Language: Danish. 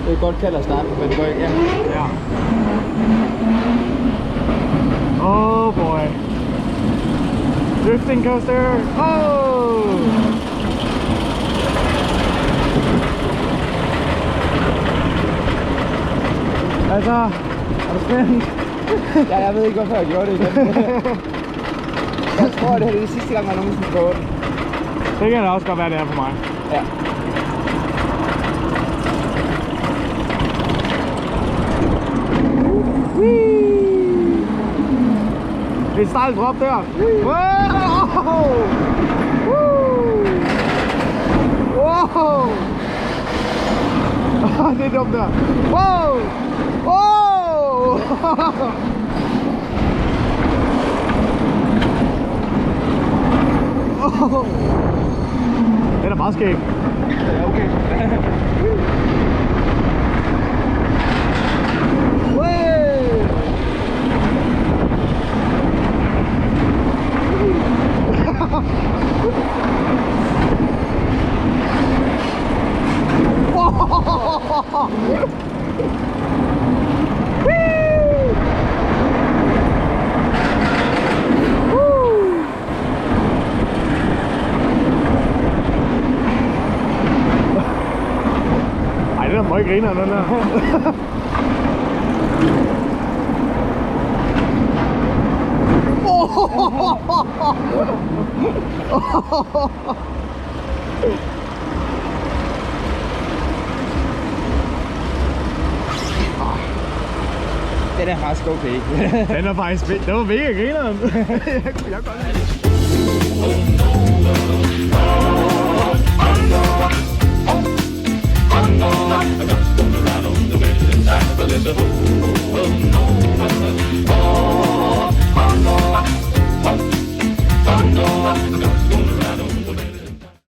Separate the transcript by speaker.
Speaker 1: Det er et godt kald at starte, men det går ikke.
Speaker 2: Ja. Oh boy. Drifting coaster. Oh! Altså, er du spændt?
Speaker 1: Ja, jeg ved ikke, hvorfor jeg gjorde det igen. Jeg tror, det her er det sidste gang, jeg nogensinde prøver den.
Speaker 2: Det kan da også godt være, det er for mig.
Speaker 1: Ja.
Speaker 2: Et stejlt drop der. Wow! Wow! Det er dumt der. Wow! Wow! Det er meget skæg.
Speaker 1: Ja, okay.
Speaker 2: Ej, det er meget griner, den der.
Speaker 1: Den er faktisk okay.
Speaker 2: Den er faktisk fedt. Det var mega grineren. Jeg kunne godt lide det.